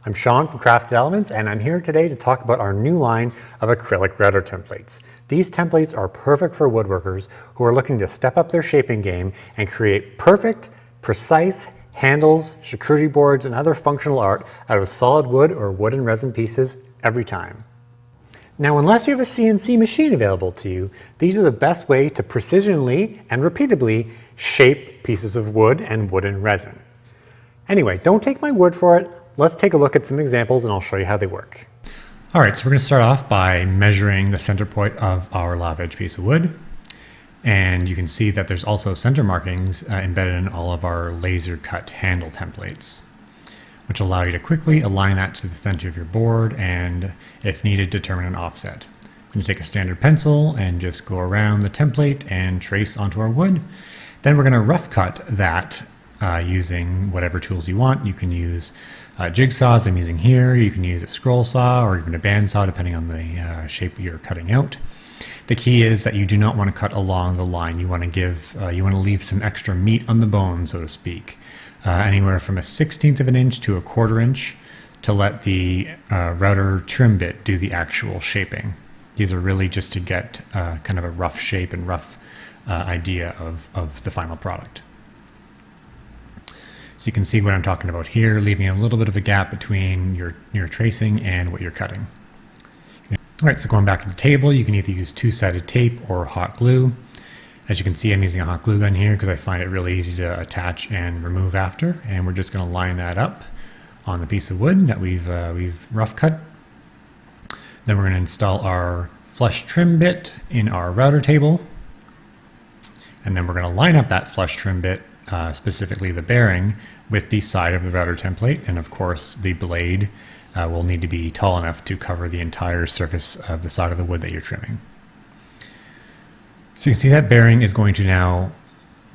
I'm Sean from Crafted Elements, and I'm here today to talk about our new line of acrylic router templates. These templates are perfect for woodworkers who are looking to step up their shaping game and create perfect, precise handles, charcuterie boards, and other functional art out of solid wood or wood and resin pieces every time. Now, unless you have a CNC machine available to you, these are the best way to precisionally and repeatably shape pieces of wood and wooden resin. Anyway, don't take my word for it. Let's take a look at some examples and I'll show you how they work. All right, so we're going to start off by measuring the center point of our lava edge piece of wood. And you can see that there's also center markings embedded in all of our laser cut handle templates, which allow you to quickly align that to the center of your board and, if needed, determine an offset. I'm going to take a standard pencil and just go around the template and trace onto our wood. Then we're going to rough cut that using whatever tools you want. You can use jigsaws I'm using here, you can use a scroll saw or even a bandsaw depending on the shape you're cutting out. The key is that you do not want to cut along the line. You want to leave some extra meat on the bone, so to speak. Anywhere from a 1/16 of an inch to a 1/4 inch to let the router trim bit do the actual shaping. These are really just to get kind of a rough shape and rough idea of the final product. So you can see what I'm talking about here, leaving a little bit of a gap between your tracing and what you're cutting. All right, so going back to the table, you can either use two-sided tape or hot glue. As you can see, I'm using a hot glue gun here because I find it really easy to attach and remove after. And we're just going to line that up on the piece of wood that we've rough cut. Then we're going to install our flush trim bit in our router table. And then we're going to line up that flush trim bit, specifically the bearing, with the side of the router template. And of course, the blade will need to be tall enough to cover the entire surface of the side of the wood that you're trimming. So you can see that bearing is going to now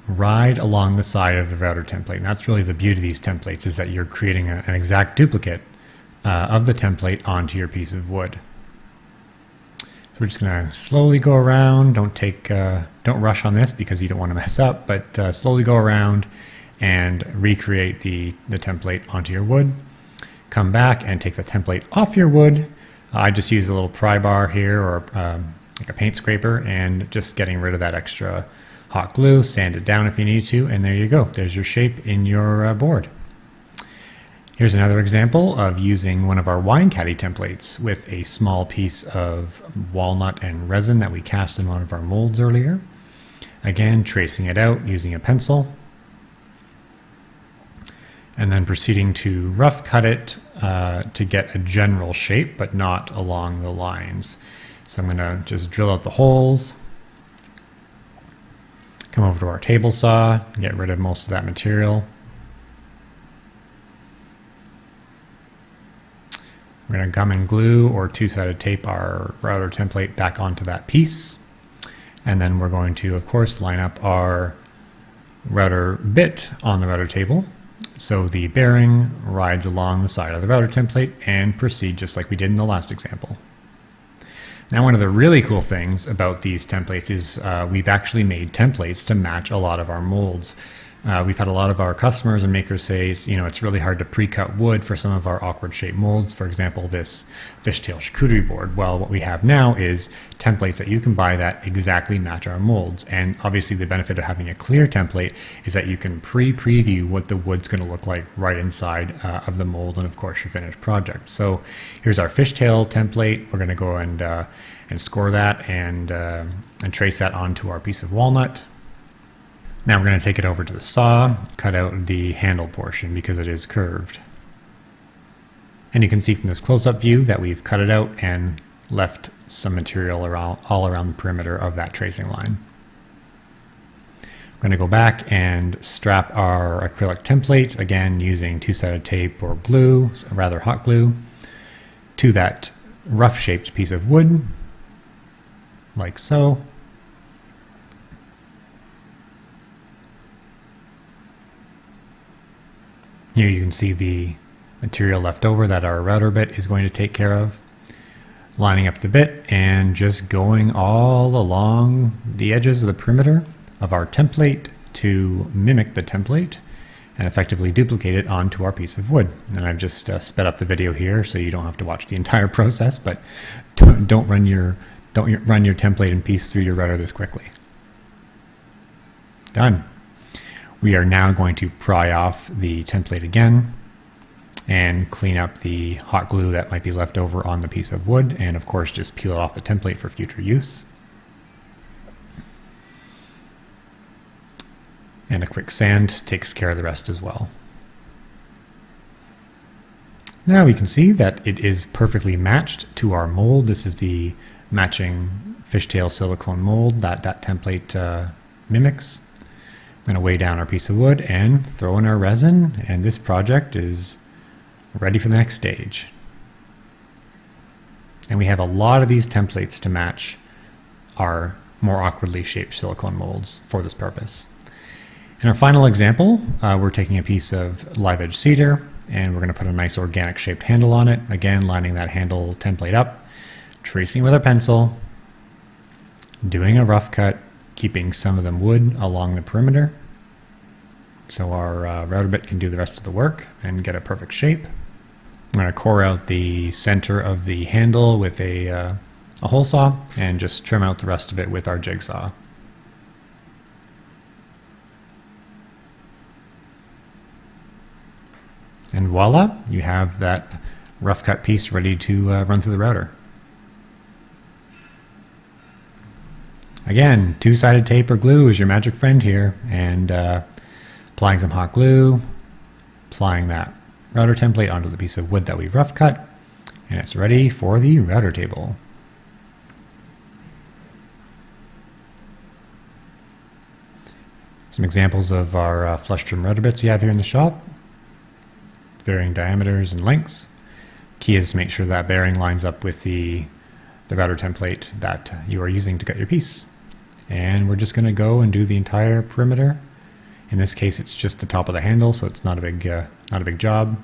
ride along the side of the router template. And that's really the beauty of these templates, is that you're creating an exact duplicate of the template onto your piece of wood. So we're just going to slowly go around. Don't rush on this because you don't want to mess up, but slowly go around and recreate the template onto your wood. Come back and take the template off your wood. I just use a little pry bar here or like a paint scraper and just getting rid of that extra hot glue. Sand it down if you need to, and there you go. There's your shape in your board. Here's another example of using one of our wine caddy templates with a small piece of walnut and resin that we cast in one of our molds earlier. Again, tracing it out using a pencil. And then proceeding to rough cut it to get a general shape, but not along the lines. So I'm going to just drill out the holes, come over to our table saw, get rid of most of that material. We're going to gum and glue or two-sided tape our router template back onto that piece. And then we're going to, of course, line up our router bit on the router table. So the bearing rides along the side of the router template and proceed just like we did in the last example. Now, one of the really cool things about these templates is we've actually made templates to match a lot of our molds. We've had a lot of our customers and makers say, it's really hard to pre-cut wood for some of our awkward shaped molds. For example, this fishtail charcuterie board. Well, what we have now is templates that you can buy that exactly match our molds. And obviously the benefit of having a clear template is that you can pre-preview what the wood's going to look like right inside of the mold and of course your finished project. So here's our fishtail template. We're going to go and score that and trace that onto our piece of walnut. Now we're going to take it over to the saw, cut out the handle portion because it is curved. And you can see from this close-up view that we've cut it out and left some material all around the perimeter of that tracing line. We're going to go back and strap our acrylic template, again using two-sided tape or glue, rather hot glue, to that rough-shaped piece of wood, like so. Here you can see the material left over that our router bit is going to take care of. Lining up the bit and just going all along the edges of the perimeter of our template to mimic the template and effectively duplicate it onto our piece of wood. And I've just sped up the video here so you don't have to watch the entire process, but don't run your template and piece through your router this quickly. Done. We are now going to pry off the template again and clean up the hot glue that might be left over on the piece of wood, and of course just peel it off the template for future use. And a quick sand takes care of the rest as well. Now we can see that it is perfectly matched to our mold. This is the matching fishtail silicone mold that template mimics. I'm going to weigh down our piece of wood and throw in our resin, and this project is ready for the next stage. And we have a lot of these templates to match our more awkwardly shaped silicone molds for this purpose. In our final example, we're taking a piece of live edge cedar and we're going to put a nice organic shaped handle on it. Again, lining that handle template up, tracing with a pencil, doing a rough cut, keeping some of them wood along the perimeter so our router bit can do the rest of the work and get a perfect shape. I'm going to core out the center of the handle with a hole saw and just trim out the rest of it with our jigsaw. And voila, you have that rough cut piece ready to run through the router. Again, two-sided tape or glue is your magic friend here, and applying some hot glue, applying that router template onto the piece of wood that we've rough cut, and it's ready for the router table. Some examples of our flush trim router bits we have here in the shop. Varying diameters and lengths. Key is to make sure that bearing lines up with the router template that you are using to cut your piece. And we're just going to go and do the entire perimeter. In this case, it's just the top of the handle, so it's not a big job.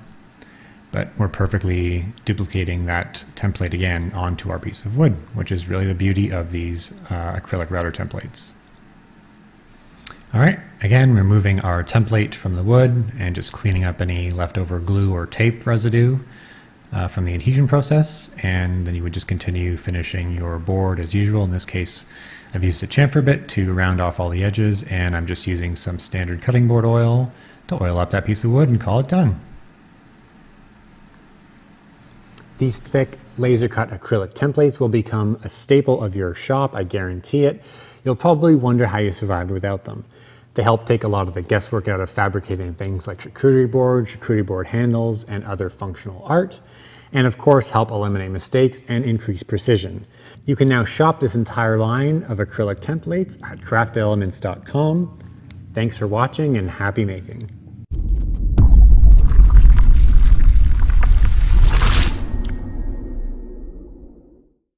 But we're perfectly duplicating that template again onto our piece of wood, which is really the beauty of these acrylic router templates. All right, again, removing our template from the wood and just cleaning up any leftover glue or tape residue from the adhesion process. And then you would just continue finishing your board as usual. In this case, I've used a chamfer bit to round off all the edges, and I'm just using some standard cutting board oil to oil up that piece of wood and call it done. These thick laser cut acrylic templates will become a staple of your shop, I guarantee it. You'll probably wonder how you survived without them. They help take a lot of the guesswork out of fabricating things like charcuterie board handles, and other functional art, and of course help eliminate mistakes and increase precision. You can now shop this entire line of acrylic templates at craftelements.com. Thanks for watching and happy making.